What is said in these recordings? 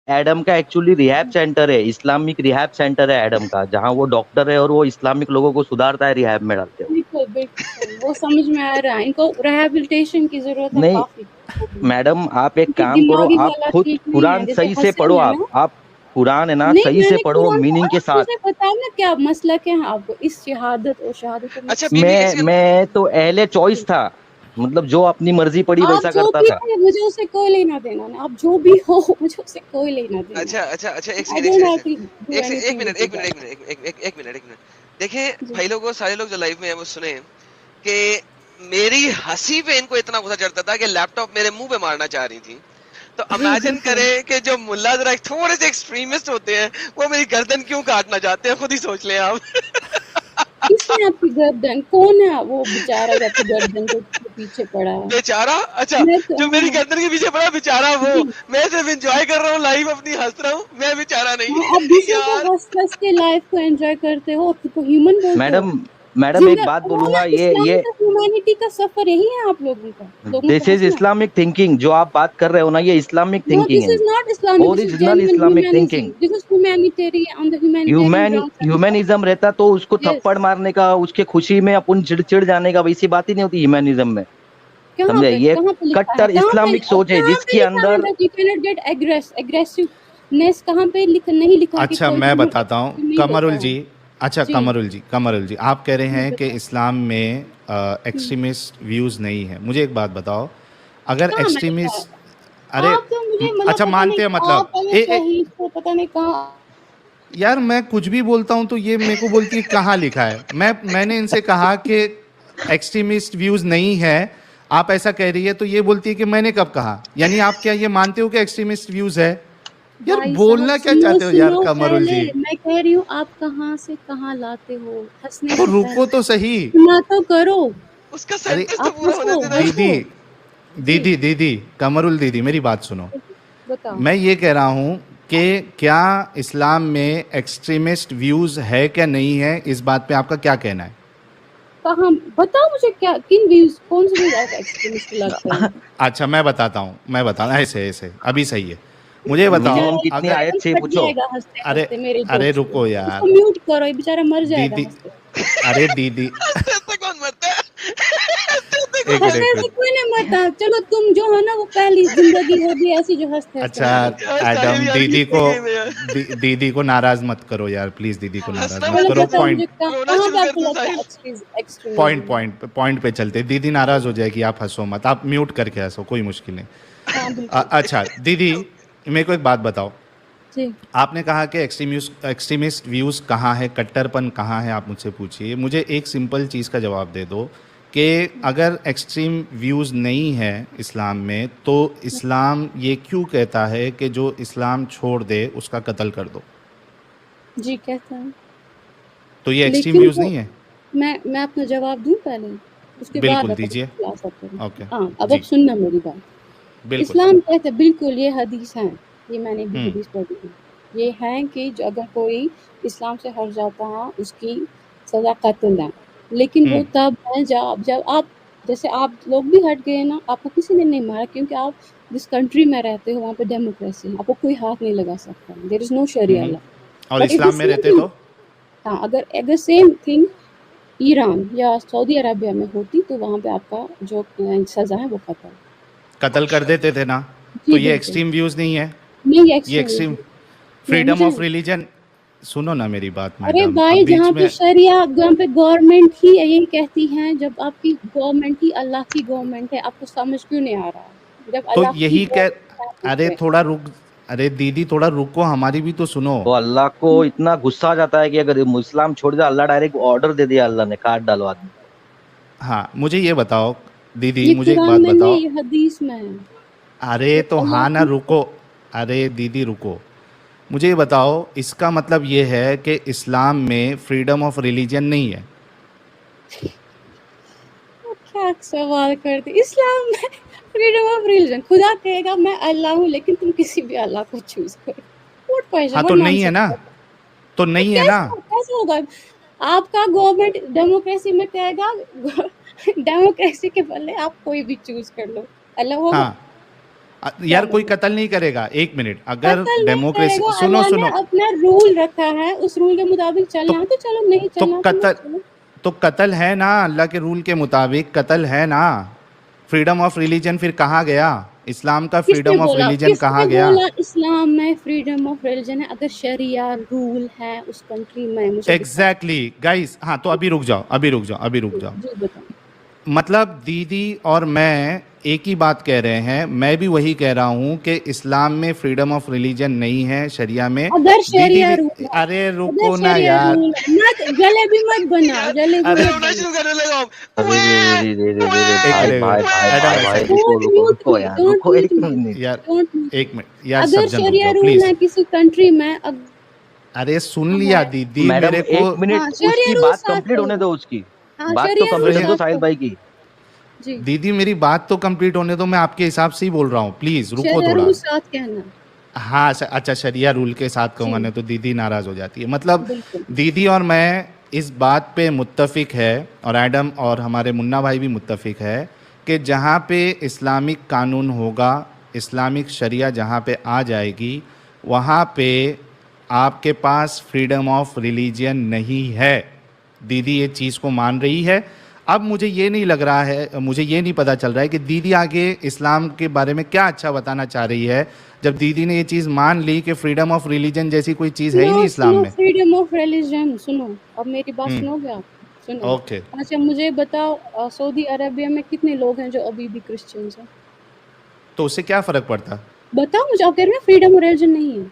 Adam का actually rehab centre है, Islamic rehab centre है एडम का, जहाँ वो डॉक्टर है और वो इस्लामिक लोगों को सुधारता है, रिहैब में डालते हो। बिल्कुल बिल्कुल सही, वो समझ में आ रहा है, इनको रिहेबिलिटेशन की जरूरत है नहीं काफी। मैडम, आप एक उनकी काम करो, दिमागी आप हालत खुद ठीक नहीं है, कुरान जैसे सही से पढ़ो, हसन है ना। आप कुरान है ना नहीं सही से मैंने पढ़ो, कुरान मीनिंग के आप साथ। मुझे बताओ ना क्या मसला क्या है आपको इस शहादत और शहादत में अच्छा क्या बीबी मैं इसके, मैं तो अहले चॉइस था, मतलब जो अपनी मर्जी पड़ी आप वैसा जो करता भी था। हो मुझे उससे कोई लेना देना नहीं, आप जो भी हो मुझे उससे कोई लेना देना। अच्छा अच्छा अच्छा, एक आई सेकंड एक डोंट सेकंड हैव एक टू डू सेकंड एक एनीथिंग मिनट विद यू एक मिनट एक गाइस। मिनट एक मिनट एक मिनट। देखिए जी भाई लोगों, सारे लोग जो लाइव में है वो सुने कि मेरी हंसी पे इनको इतना गुस्सा चढ़ता था कि लैपटॉप मेरे मुंह पे मारना चाह रही थी। तो जी इमेजिन बिल्कुल। करें कि जो मुल्ला जरा थोड़े से एक्सट्रीमिस्ट होते हैं वो मेरी गर्दन क्यों काटना चाहते हैं, खुद ही सोच लें आप। किसने आपकी गर्दन, कौन है वो बेचारा जो आपकी गर्दन के पीछे पड़ा है? बेचारा? अच्छा, मैं तो जो मेरी हाँ गर्दन के पीछे पड़ा बेचारा वो, जी मैं सिर्फ एंजॉय कर रहा हूँ लाइव अपनी, हंस रहा हूँ, मैं बेचारा हाँ, नहीं। आप दूसरों को यार हंस हंस के लाइफ को एंजॉय करते हो, खुद को ह्यूमन बोलते हो। मैडम, मैडम एक जिंदा बात वो ना बोलूंगा, इस्लाम ये का ह्यूमैनिटी का सफर यही है आप लोगों का, लोगों दिस को इज हंसना। इस्लामिक थिंकिंग, जो आप बात कर रहे हो ना, ये इस्लामिक No, थिंकिंग this है, is not Islamic. This is original genuine Islamic thinking. humanism. This is humanitarian on the humanitarian human grounds and stuff. Humanism रहता तो उसको Yes. थप्पड़ मारने का, उसके खुशी में अपन चिढ़ जाने का वैसी बात ही नहीं होती ह्यूमैनिज्म में। समझे, ये कहाँ पे लिखा है? कट्टर इस्लामिक सोच है कहाँ पे जिसके लिखा है अंदर। that you cannot get aggressiveness? कहाँ पे नहीं लिखा कि अच्छा कोई मैं भी बताता हूँ नहीं होता कमरुल है। जी। अच्छा जी कमरुल जी आप कह रहे जी हैं कि बताओ। इस्लाम में हम्म, एक्सट्रीमिस्ट व्यूज़ नहीं है। मुझे एक बात बताओ, अगर कहाँ मैंने कहा है? एक्सट्रीमिस्ट, अरे आप तो मुझे मतलब अच्छा पता नहीं, मानते हैं आप मतलब पहले सही तो पता नहीं कहाँ। यार मैं कुछ भी बोलता हूँ तो ये मेरे को बोलती है कहाँ लिखा है। मैंने इनसे कहा कि एक्सट्रीमिस्ट व्यूज़ नहीं है, आप ऐसा कह रही है, तो ये बोलती है कि मैंने कब कहा। यानी आप क्या ये मानते हो कि एक्सट्रीमिस्ट व्यूज़ है? यार भाई साहब बोलना क्या सुनो चाहते हो यार सुनो, कमरुल पहले जी? मैं कह रही हूँ आप कहाँ से कहाँ लाते हो, हंसने तो से रुको पहले तो सही। सुना तो करो। उसका अरे सेंटेंस तो आप पूरा होने हंसो देना। दीदी, हंसो। जी दीदी कमरुल दीदी मेरी बात सुनो। बताओ। मैं ये कह रहा हूँ कि क्या इस्लाम में एक्सट्रीमिस्ट व्यूज़ है क्या नहीं है, इस बात पे आपका क्या कहना है? कहाँ बताओ मुझे, क्या किन व्यूज, कौन से व्यूज आपको एक्सट्रीमिस्ट लगते हैं? अच्छा मैं बताता हूँ, मैं बताना ऐसे ऐसे अभी सही है। मुझे ये बताओ, मिनिमम बेचारा कितनी अगर, बेचारा आयत कल से फट पूछो। जाएगा हंसते अरे हंसते मेरे अरे जोक्स पे। रुको उसको यार म्यूट करो, ये बेचारा मर जाएगा दीदी, हंसते। अरे दीदी ऐसे कौन मरता है? ऐसे कौन एक मिनट हंसने एक मरता से मिनट। कोई नहीं मरता। चलो तुम जो हो ना, वो पहली जिंदगी होगी ऐसी जो हंसते हंसते अच्छा मरोगे। है? यार साहिल एडम, यार दीदी कितने को गेम है यार। दीदी को नाराज मत करो यार, प्लीज दीदी को नाराज हंसना मत बंद चलो करो। कर दे, बताओ मुझे पॉइंट रोना कहाँ शुरू पे कर आपको दे लगता साहिल। है पॉइंट एक्सट्रीमिज्म? पॉइंट पॉइंट पे चलते। दीदी नाराज हो जाएगी, आप हंसो मत, आप म्यूट करके हंसो, कोई मुश्किल नहीं। हाँ बिल्कुल। अच्छा दीदी, मेरे को एक बात बताओ, जी आपने कहा कि एक्सट्रीमिस्ट व्यूज़ कहाँ है, कट्टरपन कहाँ है, आप मुझसे पूछिए। मुझे एक सिंपल चीज़ का जवाब दे दो कि अगर एक्सट्रीम व्यूज़ नहीं है इस्लाम में, तो इस्लाम ये क्यों कहता है कि जो इस्लाम छोड़ दे उसका कत्ल कर दो? जी कहता है, तो ये एक्सट्रीम लेकिन व्यूज़ वो नहीं है? मैं अपना जवाब दूं पहले, उसके बाद बिल्कुल आप अपना दीजिए। खुलासा करें। ओके। हाँ अब जी सुनना मेरी बात। बिल्कुल। इस्लाम कहते हैं, बिल्कुल ये हदीस है, ये मैंने भी हम्म हदीस पढ़ी है। ये है कि जो अगर कोई इस्लाम से हट जाता है उसकी सजा कत्ल है। लेकिन वो हम्म तब है जब जब आप, जैसे आप लोग भी हट गए ना, आपको किसी ने नहीं मारा क्योंकि आप जिस कंट्री में रहते हो वहाँ पे डेमोक्रेसी है, आपको कोई हाथ नहीं लगा सकता, देयर इज नो शरिया हम्म। लॉ। और बट इफ द इस्लाम में सेम रहते थिंग, तो? हाँ अगर सेम थिंग ईरान या सऊदी अरबिया में होती तो वहाँ पे आपका जो सजा है वो कत्ल। कत्ल कर देते थे ना? तो जी ये बिल्कुल। एक्सट्रीम व्यूज़ नहीं है? नहीं ये एक्सट्रीमिज्म एक्सट्रीम नहीं फ्रीडम मुझे। ऑफ रिलीजन, सुनो ना मेरी बात अरे मैडम, भाई अब जहाँ बीच पे में। शरिया, जहाँ पे गवर्नमेंट ही यही कहती है, जब आपकी गवर्नमेंट ही अल्लाह की गवर्नमेंट है, आपको समझ क्यों नहीं आ रहा है? जब तो अल्लाह की यही कह, गवर्नमेंट अरे है। थोड़ा रुक, अरे दीदी थोड़ा रुको, हमारी भी तो सुनो। तो अल्लाह को इतना गुस्सा आ जाता है कि अगर इस्लाम छोड़ दे, अल्लाह डायरेक्ट ऑर्डर दे दिया, अल्लाह ने काट डालो आदमी को। हाँ मुझे ये बताओ दीदी, ये मुझे एक कुरान बात में नहीं, बताओ। ये हदीस में है। अरे जब तो अल्लाह हाँ ना, की, रुको। अरे दीदी रुको, मुझे ये बताओ, इसका मतलब ये है कि इस्लाम में फ्रीडम ऑफ रिलीजन नहीं है? क्या सवाल करते, इस्लाम में फ्रीडम ऑफ रिलीजन, खुदा कहेगा मैं अल्लाह हूँ लेकिन तुम किसी भी अल्लाह को चूज करो। व्हाट क्वेश्चन, हाँ व्हाट तो नहीं है नॉनसेंस। ना, तो तो नहीं है ना। कैसे कैसे होगा? आपका गवर्नमेंट डेमोक्रेसी में कहेगा डेमोक्रेसी के बदले आप कोई भी चूज कर लो, अल्लाह होगा? हाँ यार क्या कोई बोलूं? कत्ल नहीं करेगा, एक मिनट, अगर कत्ल नहीं डेमोक्रेसी, करेगा, सुनो अल्लाह ने सुनो, अपना रूल रखा है, उस रूल के मुताबिक तो चलना है तो चलो, नहीं तो चलना तो मत कत्ल, चलो। तो कत्ल है ना, अल्लाह के रूल के मुताबिक कत्ल है ना। फ्रीडम ऑफ रिलीजन फिर कहाँ गया? इस्लाम का फ्रीडम ऑफ रिलीजन कहाँ गया? इस्लाम में फ्रीडम ऑफ रिलीजन है, अगर शरिया रूल है उस कंट्री में, मुझे दिखाओ। एग्जैक्टली गाइस, हाँ तो अभी रुक जाओ, अभी रुक जाओ, अभी रुक जाओ। जी बताओ। मतलब दीदी और मैं एक ही बात कह रहे हैं, मैं भी वही कह रहा हूँ कि इस्लाम में फ्रीडम ऑफ रिलीजन नहीं है, शरिया में। अगर दीदी शरिया भी, रूल है, अरे अगर रुको ना शरिया यार, रूल है, मत जलेबी मत बना, यार जलेबी मैं अरे मत रोना बना। शुरू करने लगा हूँ। अरे रे रे रे रे रे एक भाई मिनट, भाई भाई एडम भाई एक भाई सेकंड, रुको डोंट रुको म्यूट रुको मी, यार, डोंट रुको म्यूट एक मी, मिनट। यार डोंट म्यूट एक मी। मिनट यार, अगर सज्जन रुक शरिया जाओ रूल प्लीज। है किसी कंट्री में, अरे सुन लिया है, दीदी मैडम मेरे को। एक मिनट, हाँ शरिया उसकी रूल बात साथ कंप्लीट होने चलेगा। दो, उसकी हाँ बात तो शरिया रूल कंप्लीट होने दो साथ साहिल चलेगा। भाई की। जी, दीदी मेरी बात तो कंप्लीट होने दो, मैं आपके हिसाब से ही बोल रहा हूँ, प्लीज रुको शरिया थोड़ा। रूल साथ कहना। हाँ अच्छा, शरिया रूल के साथ जी कहूँगा नहीं तो दीदी नाराज हो जाती है। मतलब बिल्कुल। दीदी और मैं इस बात पे मुत्तफिक है, और एडम और हमारे मुन्ना भाई भी मुत्तफिक है कि जहाँ पे इस्लामिक कानून होगा, इस्लामिक शरिया जहाँ पे आ जाएगी, वहाँ पे आपके पास फ्रीडम ऑफ रिलीजन नहीं है। दीदी ये चीज़ को मान रही है। अब मुझे ये नहीं लग रहा है, मुझे ये नहीं पता चल रहा है कि दीदी आगे इस्लाम के बारे में क्या अच्छा बताना चाह रही है, जब दीदी ने ये चीज़ मान ली कि फ्रीडम ऑफ रिलीजन जैसी कोई चीज़ है ही सुनो नहीं इस्लाम सुनो, में। फ्रीडम ऑफ रिलीजन सुनो, अब मेरी बात हम्म, सुनोगे आप? सुनो। ओके। अच्छा मुझे बताओ, सऊदी अरेबिया में कितने लोग हैं जो अभी भी क्रिश्चियंस हैं? तो उससे क्या फ़र्क पड़ता? बताओ मुझे, आप कह रहे हो फ्रीडम ऑफ रिलीजन नहीं है,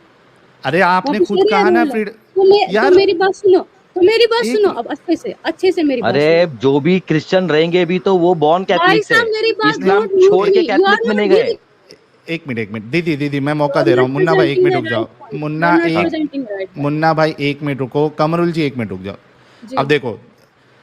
अरे वहाँ आपने पे खुद शरिया कहा ना रूल है। फ्रीडम। तो यार मेरी बात सुनो, तो मेरी बात एक सुनो, अब अच्छे से मेरी बात अरे सुनो। जो भी क्रिश्चियन रहेंगे भी तो वो बॉर्न भाई कैथलिक्स है, साहब मेरी बात, इस्लाम डोंट म्यूट छोड़ मी, के यू आर कैथलिक में नॉट नहीं गए। गिविंग, एक मिनट दीदी, मैं यू मौका आर दे रहा नॉट हूँ। मुन्ना भाई एक प्रेजेंटिंग मिनट द रुक राइट जाओ। Point, you are Munna not हाँ एक presenting the right point. Munna भाई एक मिनट रुको, कमरुल जी एक मिनट रुक जाओ। जी अब देखो,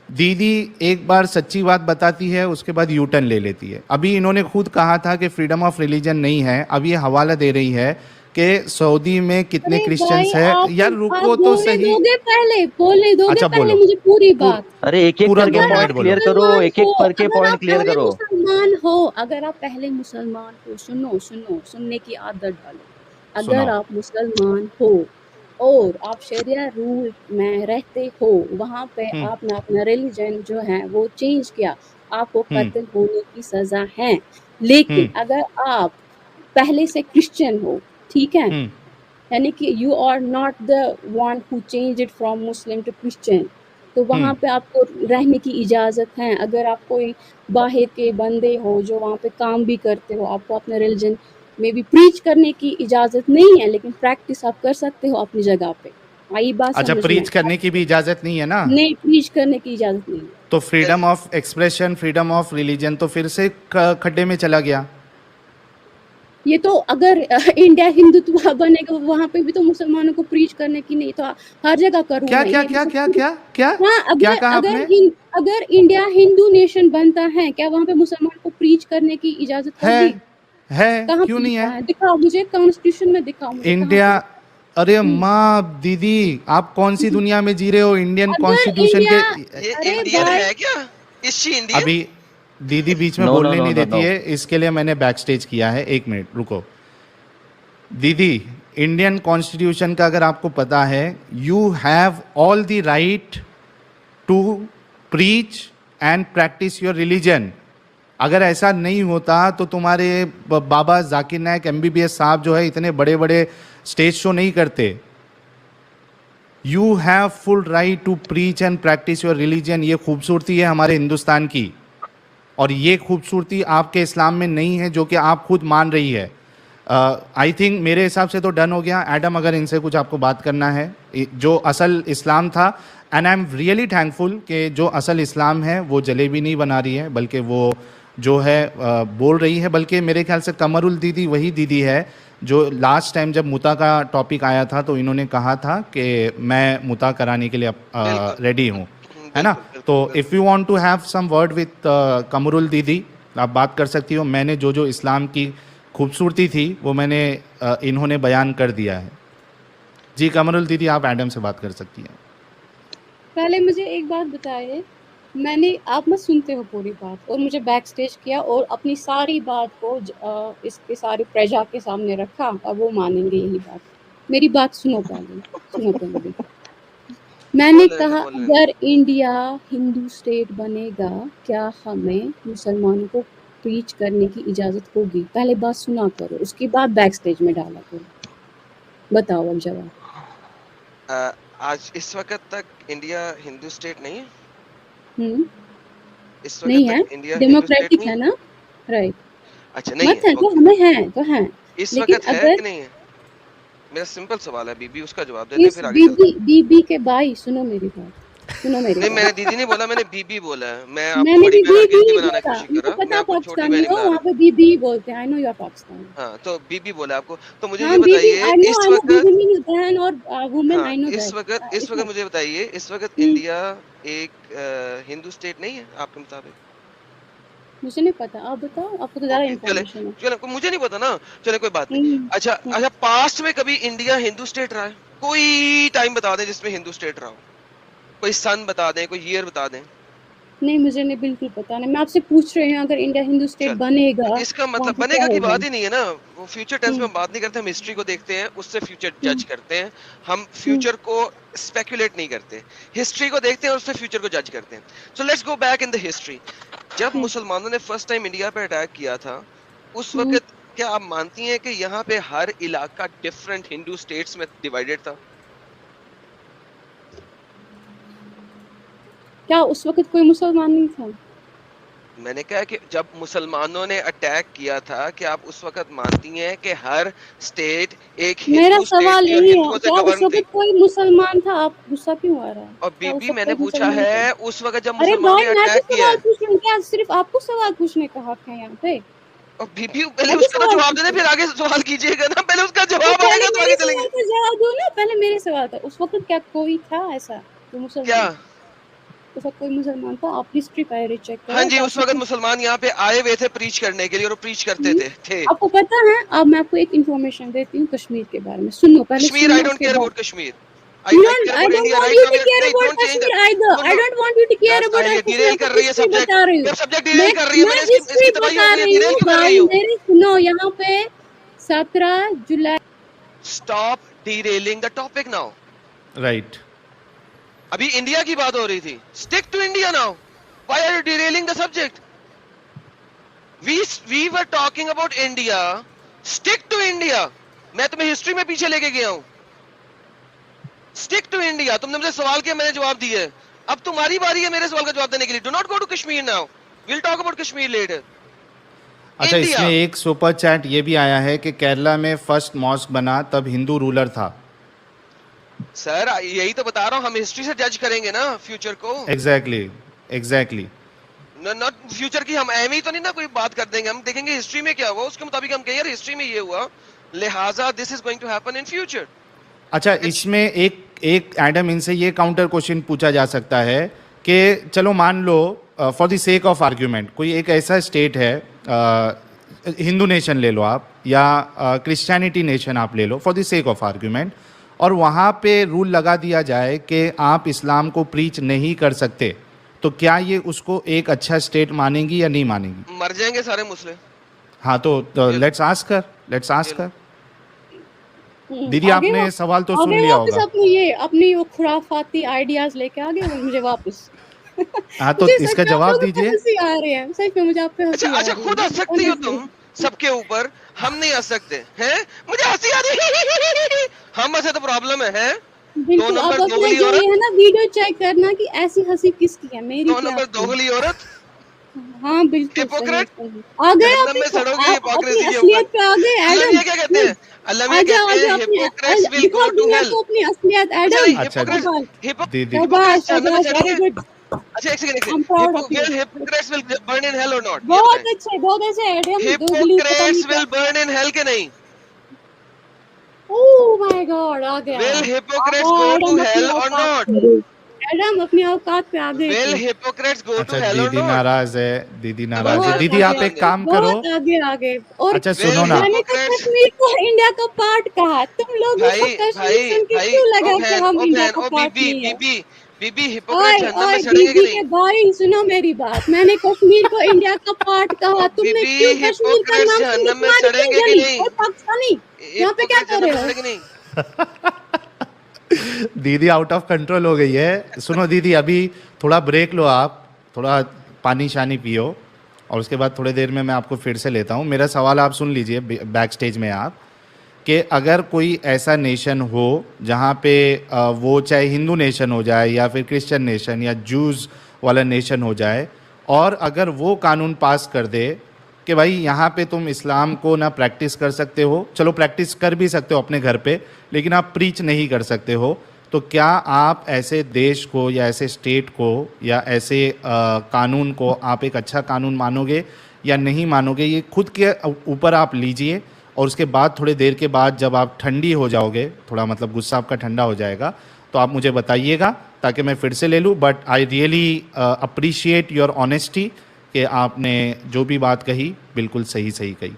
दीदी एक बार सच्ची बात बताती है, उसके बाद यू टर्न ले लेती है। अभी इन्होंने खुद कहा था कि फ्रीडम ऑफ रिलीजन नहीं है, अब ये हवाला दे रही है कि सऊदी में कितने अरे भाई क्रिश्चियंस है। यार आप रुको तो बोलने सही। दोगे पहले, बोलने दोगे अच्छा पहले बोलो, मुझे पूरी पूर, बात। अरे एक एक पूरा करके 2 अगर आप मिनट पॉइंट बोलो। क्लियर करो, मुसलमान एक हो, एक करके अगर आप पॉइंट क्लियर पहले करो। मुसलमान हो, अगर आप पहले मुसलमान हो, सुनो सुनो, सुनने की आदत डालो। अगर सुनाओ। आप मुसलमान हो और आप शरिया रूल में रहते हो, वहाँ पे हम्म, आपने अपना रिलीजन जो है वो चेंज किया, आपको हम्म, कत्ल होने की सजा है। लेकिन हम्म, अगर आप पहले से क्रिश्चियन हो, ठीक है, हम्म, यानी कि you are not the one who change it from Muslim to Christian, तो वहाँ हम्म। पे आपको रहने की इजाज़त है। अगर आप कोई बाहर के बंदे हो जो वहाँ पे काम भी करते हो, आपको अपने रिलीजन में भी प्रीच करने की इजाज़त नहीं है, लेकिन प्रैक्टिस आप कर सकते हो अपनी जगह पे। आई बात अच्छा, समझ में? प्रीच करने की भी इजाज़त नहीं है ना? नहीं, प्रीच करने की इजाज़त नहीं है। तो freedom of expression, freedom of religion तो फिर से खड्डे में चला गया। ये तो अगर इंडिया हिंदुत्व बनेगा, वहाँ पे भी तो मुसलमानों को प्रीच करने की नहीं, तो हर जगह करूँ क्या मैं क्या ये क्या क्या मतलब। क्या क्या हाँ, क्या अगर कहा अगर आपने? अगर इंडिया हिंदू नेशन बनता है, क्या वहाँ पे मुसलमान को प्रीच करने की इजाज़त है होगी? है कहाँ क्यों पे नहीं लिखा है? है? दिखाओ मुझे, कॉन्स्टिट्यूशन में दिखाओ मुझे कहाँ इंडिया, पे लिखा अरे है? माँ दीदी, आप कौन सी दुनिया में जी रहे हो? इंडियन अगर कॉन्स्टिट्यूशन इंडिया, के ये अरे इंडियन भाई, है क्या? Is she Indian? अभी दीदी बीच में नो नो बोलने नो नहीं नो देती नो। है, इसके लिए मैंने बैक स्टेज किया है। एक मिनट रुको दीदी, इंडियन कॉन्स्टिट्यूशन का अगर आपको पता है, you have all the right to preach and practise your religion. अगर ऐसा नहीं होता तो तुम्हारे बाबा जाकिर नायक MBBS साहब जो है इतने बड़े बड़े स्टेज शो नहीं करते। You have full right to preach and practise your religion. ये खूबसूरती है हमारे हिंदुस्तान की, और ये खूबसूरती आपके इस्लाम में नहीं है, जो कि आप खुद मान रही है। आई थिंक मेरे हिसाब से तो डन हो गया। एडम, अगर इनसे कुछ आपको बात करना है, जो असल इस्लाम था, and I am really thankful कि जो असल इस्लाम है वो जलेबी नहीं बना रही है, बल्कि वो जो है बोल रही है। बल्कि मेरे ख्याल से कमरुल दीदी वही दीदी है जो लास्ट टाइम जब मुता का टॉपिक आया था तो इन्होंने कहा था कि मैं मुता कराने के लिए बिल्कुल रेडी हूँ, है ना? बिल्कुल तो बिल्कुल if you want to have some word with Qamrul दीदी, आप बात कर सकती हो। मैंने जो जो इस्लाम की खूबसूरती थी वो मैंने इन्होंने बयान कर दिया है। जी कमरुल दीदी, आप एडम से बात कर सकती हैं। पहले मुझे एक बात बताइए, मैंने आप मत सुनते हो पूरी बात और मुझे बैक स्टेज किया और अपनी सारी बात को इसके सारी प्रजा के सामने रखा और वो मानेंगे यही बात। मेरी बात सुनो पहले। मैंने कहा अगर इंडिया हिंदू स्टेट बनेगा क्या हमें मुसलमानों को प्रीच करने की इजाज़त होगी? पहले बात सुना करो, उसके बाद बैक स्टेज में डाला करो। बताओ अब जवाब। आज इस वक्त तक इंडिया हिंदू स्टेट नहीं है। इस वक्त नहीं है, तक इंडिया डेमोक्रेटिक है ना, राइट। अच्छा नहीं मत है तो okay. हमें है तो है, इस लेकिन वक्त है अगर कि नहीं है? मेरा सिंपल सवाल है बीबी, उसका जवाब देते हैं इस फिर आगे चलते हैं। बीबी के भाई सुनो मेरी बात। नहीं मैंने दीदी नहीं बोला, मैंने बीबी बोला है। मैं आपको मैंने बड़ी भी बहन करके बीबी बनाने की बोला, कोशिश कर मुझे रहा हूं, मैं पता आपको छोटी पाकिस्तानी बहन हो, बना वहाँ रहा पे बीबी बोलते हैं। I know you are Pakistani. हाँ तो बीबी बोला आपको, तो मुझे हाँ ये बीबी, बताइए आई नो इस वक्त, बीबी मीन्स बहन और वुमेन, हाँ आई नो इस दैट। वक्त मुझे बताइए इस वक्त हम्म, इंडिया एक हिंदू स्टेट नहीं है आपके मुताबिक? मुझे नहीं पता, आप बताओ, आपको तो ज्यादा ओके चले इन्फॉर्मेशन है। चले, मुझे नहीं पता ना, चले कोई बात नहीं। हम्म, अच्छा हम्म। अच्छा, पास्ट में कभी इंडिया हिंदू स्टेट रहा है? कोई टाइम बता दें जिसमें हिंदू स्टेट रहा हो, कोई सन बता दें, कोई ईयर बता दें। नहीं, मुझे नहीं, बिल्कुल पता नहीं। मैं आपसे पूछ रही हूँ अगर इंडिया हिंदू स्टेट चल बनेगा इसका वहाँ मतलब पे क्या बनेगा की होगा? बात ही नहीं है ना, वो फ्यूचर टेंस में हम बात नहीं करते, हम हिस्ट्री को देखते हैं, उससे फ्यूचर जज करते हैं। हम फ्यूचर को स्पेकुलेट नहीं करते, हिस्ट्री को देखते हैं और उससे फ्यूचर को जज करते हैं। So let's go back in the history. जब मुसलमानों ने फर्स्ट टाइम इंडिया पे अटैक किया था, उस वक्त क्या आप मानती हैं कि यहाँ पे हर इलाका डिफरेंट हिंदू स्टेट्स में डिवाइडेड था? क्या उस वक्त कोई मुसलमान नहीं था? मैंने कहा कि जब मुसलमानों ने अटैक किया था, क्या आप उस वक्त मानती हैं कि हर स्टेट एक मेरा हिंदू स्टेट सवाल थी और यही है, हिंदुओं से क्या उस गवर्न थी? वक्त कोई मुसलमान था? आप गुस्सा क्यों आ रहा है? और क्या उस बीबी वक्त मैंने कोई पूछा मुसलमान है थे? उस वक्त जब अरे मुसलमानों भाई, ने मैं तो अटैक किया सवाल है। पूछ रही हूँ, क्या सिर्फ आपको सवाल पूछने का हक है यहाँ पे? और बीबी पहले मैं भी उसका तो सवाल जवाब देना, पूछ फिर आगे सवाल कीजिएगा ना, पहले उसका तो जवाब पहले आएगा तो मेरे आगे सवाल चलेंगे। का जवाब दो ना, पहले मेरे सवाल का। उस वक्त क्या कोई था ऐसा जो क्या? मुसलमान? उस वक्त कोई मुसलमान था? आप हिस्ट्री पहले चेक हाँ करो जी, उस ताकि वक्त मुसलमान यहाँ पे आए हुए थे प्रीच करने के लिए, और प्रीच करते थे। आपको पता है, अब मैं आपको एक इन्फॉर्मेशन देती हूँ कश्मीर के बारे में। सुनो, पहले कश्मीर, सुनो आई डोंट उसके केयर बाद। About Kashmir, You I don't, care I about don't India want right you now। to care नहीं, about don't change Kashmir the, either. no I no, don't want you to care yes about I Kashmir। Daryl मैं कर रही है history subject, बता रही हूँ। ये subject Daryl कर रही है, मैं मैंने हिस्ट्री इसकी तबाही हो बता गई है, रही डिरेल हूँ क्यों कर रही भाई, हूँ? मेरे सुनो। यहाँ पे 17 जुलाई। Stop derailing the topic now. Right. अभी इंडिया की बात हो रही थी, stick to India now. Why are you derailing the subject? We were talking about India, stick to India. मैं तुम्हें हिस्ट्री में पीछे लेके गया हूं। स्टिक टू इंडिया, तुमने मुझे सवाल किया, मैंने जवाब दिया। अब तुम्हारी बारी है मेरे सवाल का जवाब देने के लिए। Do not go to Kashmir now, will talk about Kashmir later. अच्छा, इंडिया, इसमें एक सुपर चैट ये भी आया है कि केरला में फर्स्ट मॉस्क बना तब हिंदू रूलर था। सर यही तो बता रहा हूं, हम हिस्ट्री से जज करेंगे ना फ्यूचर को। एग्जैक्टली। नॉट फ्यूचर की हम एम ही तो नहीं ना कोई बात कर देंगे, हम देखेंगे हिस्ट्री में क्या हुआ, उसके मुताबिक हम कहें यार हिस्ट्री में ये हुआ, लिहाजा this is going to happen in future. अच्छा, इसमें एक एडम इनसे ये काउंटर क्वेश्चन पूछा जा सकता है कि चलो मान लो for the sake of argument कोई एक ऐसा स्टेट है, हिंदू नेशन ले लो आप, या क्रिश्चियनिटी नेशन आप ले लो for the sake of argument, और वहाँ पे रूल लगा दिया जाए कि आप इस्लाम को प्रीच नहीं कर सकते, तो क्या ये उसको एक अच्छा स्टेट मानेंगी या नहीं मानेंगी? मर जाएंगे सारे मुस्लिम। हाँ, तो लेट्स आस्क कर। दीदी, आगे आपने सवाल तो सुन आगे लिया वापस होगा। अपनी वो खुराफाती आइडियाज लेके आ गए मुझे वापस। हाँ, तो मुझे सच इसका में आप जवाब लोगों पे दीजिए। हंसी आ रही है, सच में मुझे आप पे हंसी अच्छा आ अच्छा, रही खुद है। हंस सकती हो तुम सबके ऊपर, हम नहीं हंस सकते हैं? मुझे हंसी आ रही, हम हंसे तो प्रॉब्लम है? दो बिल्कुल। नंबर अब अपने दोगली जो ये औरत, है ना, वीडियो चेक करना कि ऐसी हंसी किसकी है, मेरी दो क्या नंबर आपकी? दोगली औरत, हाँ बिल्कुल सही हिपोक्रेट, सही। आ गए जहन्नम में अपनी सड़ोगे अपनी हिपोक्रेसी के असलियत ऊपर। पे आ गए अल्लाह एडम। मियां क्या कहते हैं? अल्लाह मियां आजा कहते आजा हैं अपनी हिपोक्रेट्स विल दिखा गो टू दुनिया हेल। को अपनी असलियत अच्छा एडम। नहीं, अच्छा जी, शाबाश दीदी। शाबाश हिपोक्रेट्स जहन्नम में शाबाश, वेरी चढ़ेंगे? गुड। अच्छा एक second, I am proud of you. Will Hippocrates will burn in hell और नॉट, ये बहुत बताएं। अच्छे एडम। दोगली पता नहीं हिपोक्रेट्स क्या। विल बर्न इन हेल के नहीं? ओह माय गॉड, आ गया। विल हिपोक्रेट्स आहा, गो टू एडम अपनी हेल और औकात नॉट? पे। एडम अपनी औकात पे आ गए विल थे। हिपोक्रेट्स गो टू अच्छा, हेल और दीदी नॉट? नाराज है, दीदी नाराज है। जवाब बहुत देना, दीदी, आगे आप जवाब एक देना। काम करो। बहुत आगे और अच्छा, विल सुनो ना। मैंने तो हिपोक्रेट्स, कश्मीर को इंडिया का पार्ट कहा। तुम लोगों को भाई कश्मीर भाई सुन के भाई, क्यों ओ लगा कि बहन हम ओ इंडिया बहन का ओ पार्ट बीबी नहीं है? बीबी बीबी ओए हिपोक्रेट जहन्नम ओए में सड़ेंगे कि बीबी के नहीं? भाई सुनो मेरी बात, मैंने कश्मीर को इंडिया का पार्ट कहा, तुमने बीबी क्यों कश्मीर का हिपोक्रेट नाम सुन के जहन्नम में तुम्हारी क्यों सड़ेंगे कि जली? नहीं? और पाकिस्तानी यहाँ पे क्या हिपोक्रेट कर जहन्नम रहे में हो? सड़ेंगे नहीं? दीदी आउट ऑफ कंट्रोल हो गई है। सुनो दीदी, अभी थोड़ा ब्रेक लो, आप थोड़ा पानी शानी पियो और उसके बाद थोड़ी देर में मैं आपको फिर से लेता हूँ। मेरा सवाल आप सुन लीजिए बैक स्टेज में आप, कि अगर कोई ऐसा नेशन हो जहाँ पे वो चाहे हिंदू नेशन हो जाए या फिर क्रिश्चियन नेशन या जूस वाला नेशन हो जाए, और अगर वो कानून पास कर दे कि भाई यहाँ पे तुम इस्लाम को ना प्रैक्टिस कर सकते हो, चलो प्रैक्टिस कर भी सकते हो अपने घर पे, लेकिन आप प्रीच नहीं कर सकते हो, तो क्या आप ऐसे देश को या ऐसे स्टेट को या ऐसे कानून को आप एक अच्छा कानून मानोगे या नहीं मानोगे? ये खुद के ऊपर आप लीजिए, और उसके बाद थोड़ी देर के बाद जब आप ठंडी हो जाओगे, थोड़ा मतलब गुस्सा आपका ठंडा हो जाएगा, तो आप मुझे बताइएगा ताकि मैं फिर से ले लूँ। But I really appreciate your honesty कि आपने जो भी बात कही बिल्कुल सही सही कही।